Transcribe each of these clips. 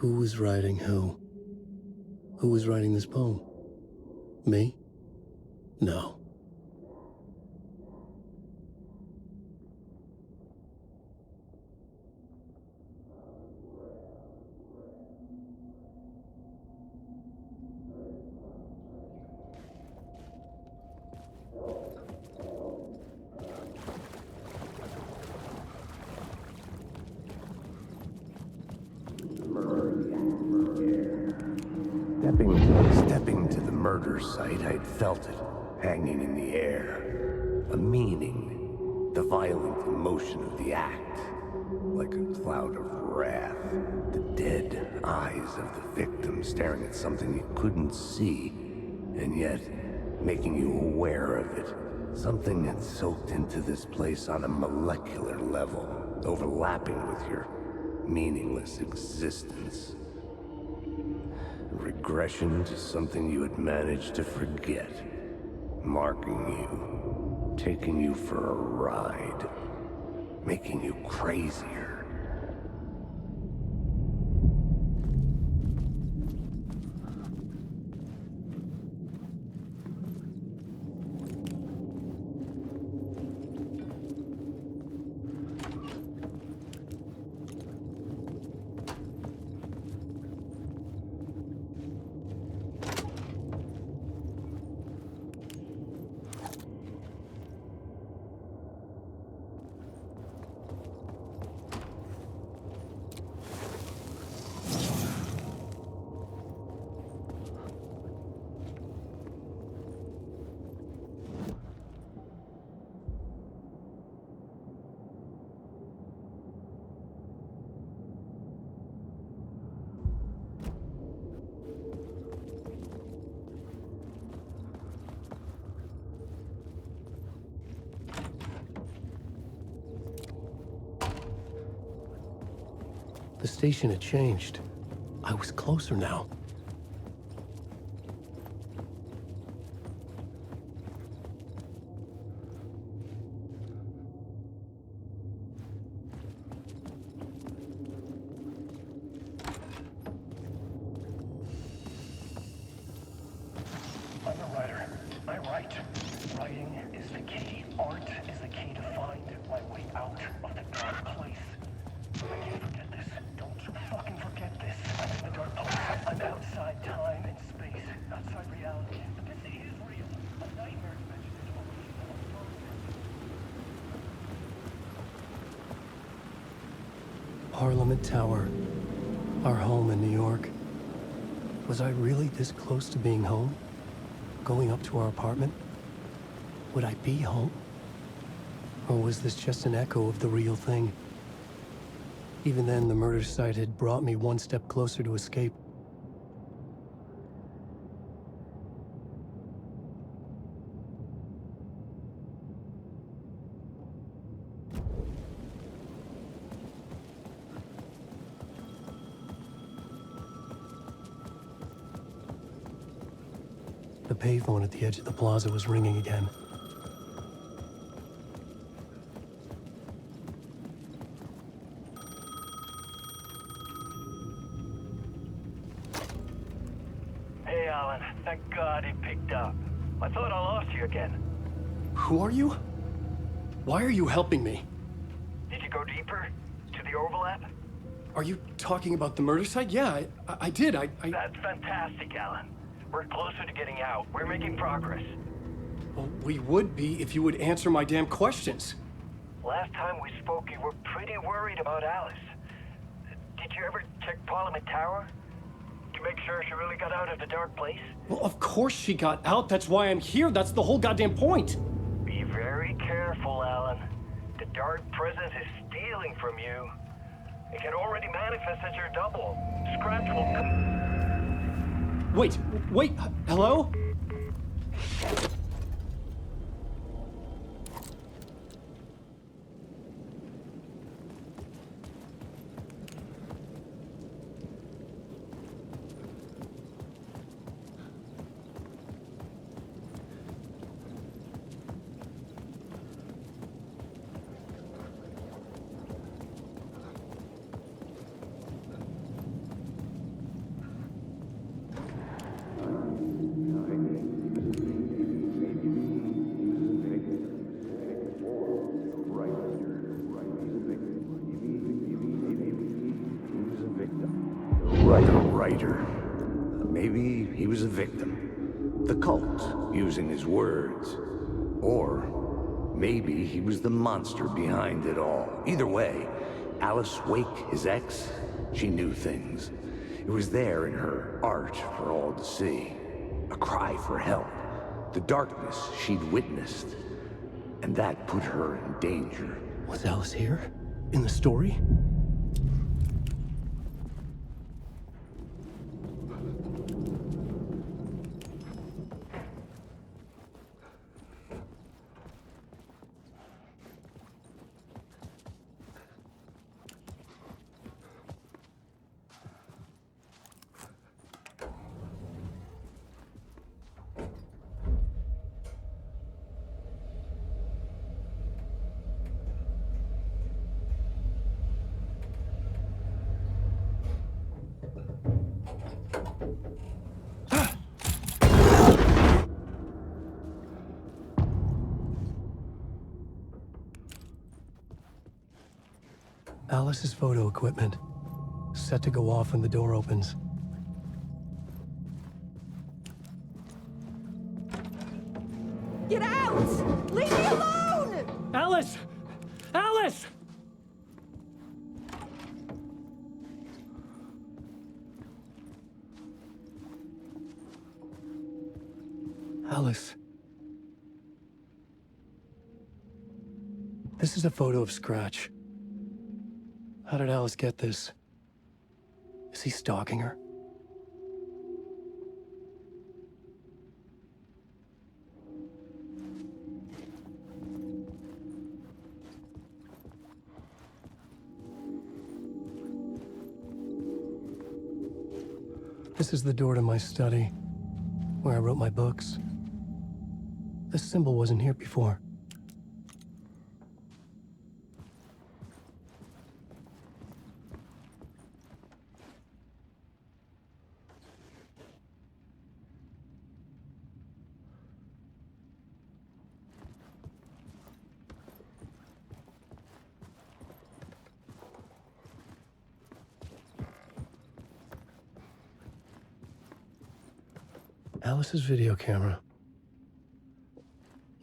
Who was writing who? Who was writing this poem? Me? No. Stepping to the murder site, I'd felt it, hanging in the air. A meaning, the violent emotion of the act, like a cloud of wrath. The dead eyes of the victim staring at something you couldn't see, and yet making you aware of it. Something had soaked into this place on a molecular level, overlapping with your meaningless existence. Regression to something you had managed to forget. Marking you. Taking you for a ride. Making you crazier. The station had changed. I was closer now. I'm a writer. I write. Writing is the key. Art is the key to find my way out of the dark place. I can't forget this. Don't you fucking forget this. I'm in the dark place. I'm outside time and space. Outside reality. But this is real. A nightmare dimension is Parliament Tower. Our home in New York. Was I really this close to being home? Going up to our apartment? Would I be home? Or was this just an echo of the real thing? Even then, the murder site had brought me one step closer to escape. The payphone at the edge of the plaza was ringing again. Hey, Alan. Thank God it picked up. I thought I lost you again. Who are you? Why are you helping me? Did you go deeper? To the overlap? Are you talking about the murder site? Yeah, I did. That's fantastic, Alan. We're closer to getting out. We're making progress. Well, we would be if you would answer my damn questions. Last time we spoke, you were pretty worried about Alice. Did you ever check Parliament Tower? To make sure she really got out of the dark place? Well, of course she got out. That's why I'm here. That's the whole goddamn point. Be very careful, Alan. The dark presence is stealing from you. It can already manifest as your double. Scratch will come. Wait, hello? leader. Maybe he was a victim. The cult, using his words. Or maybe he was the monster behind it all. Either way, Alice Wake, his ex, she knew things. It was there in her art for all to see. A cry for help. The darkness she'd witnessed. And that put her in danger. Was Alice here? In the story? Alice's photo equipment. Set to go off when the door opens. Get out! Leave me alone! Alice! Alice! Alice. This is a photo of Scratch. How did Alice get this? Is he stalking her? This is the door to my study, where I wrote my books. This symbol wasn't here before. Alice's video camera.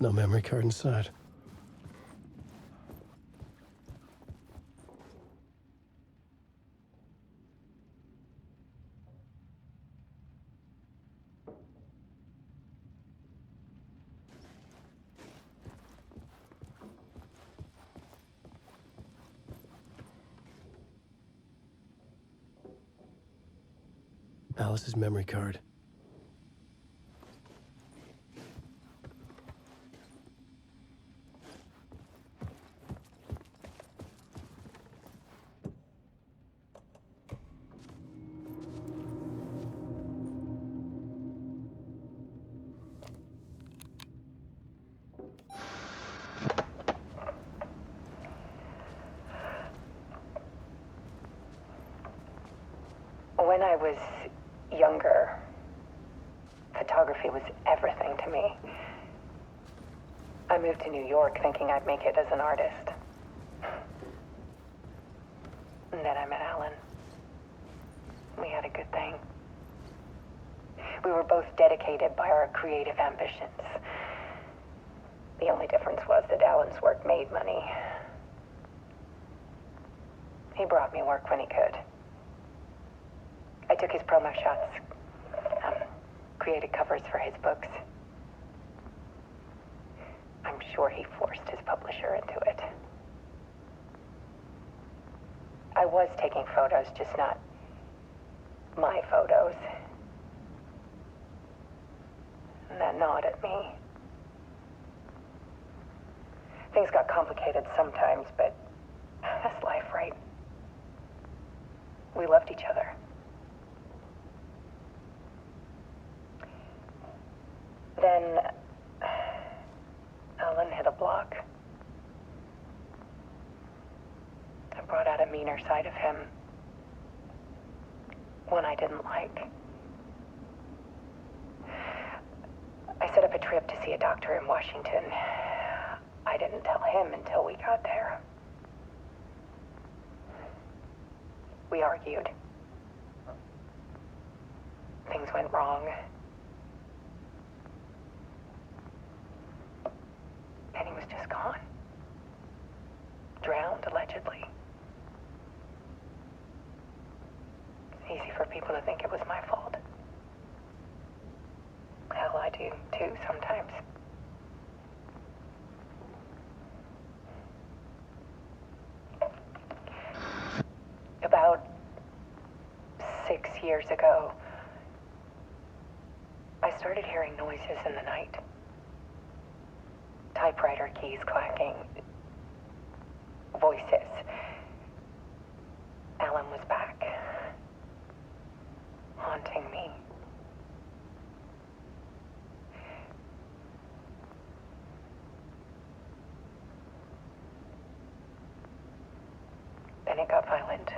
No memory card inside. Alice's memory card. When I was younger, photography was everything to me. I moved to New York thinking I'd make it as an artist. And then I met Alan. We had a good thing. We were both dedicated by our creative ambitions. The only difference was that Alan's work made money. He brought me work when he could. I took his promo shots, created covers for his books. I'm sure he forced his publisher into it. I was taking photos, just not my photos. And that gnawed at me. Things got complicated sometimes, but that's life, right? We loved each other. Then Alan hit a block. I brought out a meaner side of him. One I didn't like. I set up a trip to see a doctor in Washington. I didn't tell him until we got there. We argued. went wrong. Penny was just gone. Drowned, allegedly. It's easy for people to think it was my fault. Hell, I do too sometimes. About 6 years ago, I started hearing noises in the night. Typewriter keys clacking. Voices. Alan was back. Haunting me. Then it got violent.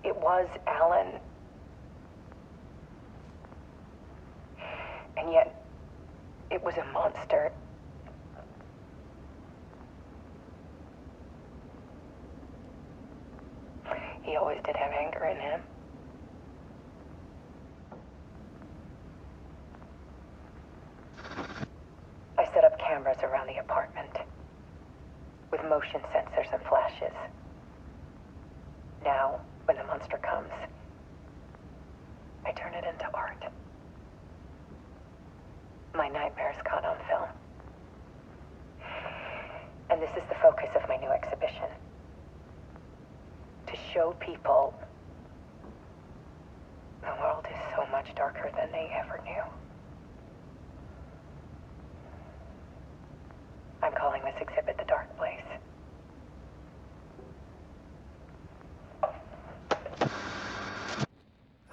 It was Alan. And yet, it was a monster. He always did have anger in him. I set up cameras around the apartment with motion sensors and flashes. Now, when the monster comes, I turn it into art. My nightmares caught on film. And this is the focus of my new exhibition. To show people the world is so much darker than they ever knew. I'm calling this exhibit The Dark Place.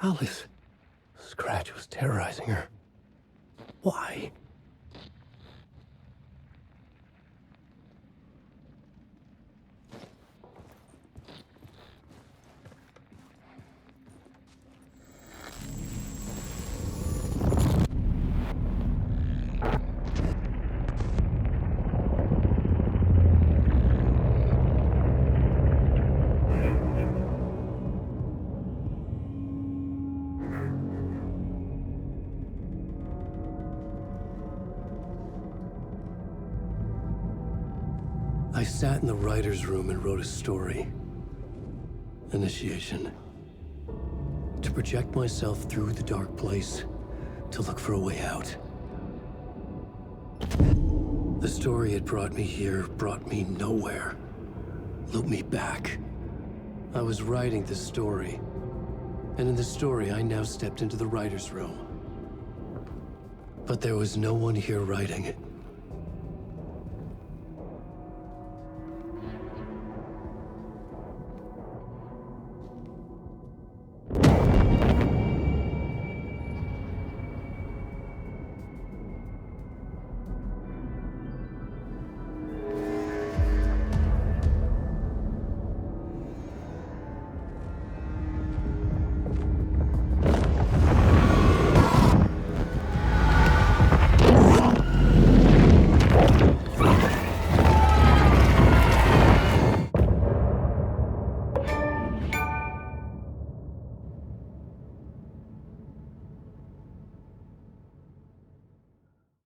Alice. Scratch was terrorizing her. Why? I sat in the writer's room and wrote a story. Initiation. To project myself through the dark place, to look for a way out. The story had brought me here, brought me nowhere. Looped me back. I was writing the story. And in the story, I now stepped into the writer's room. But there was no one here writing it.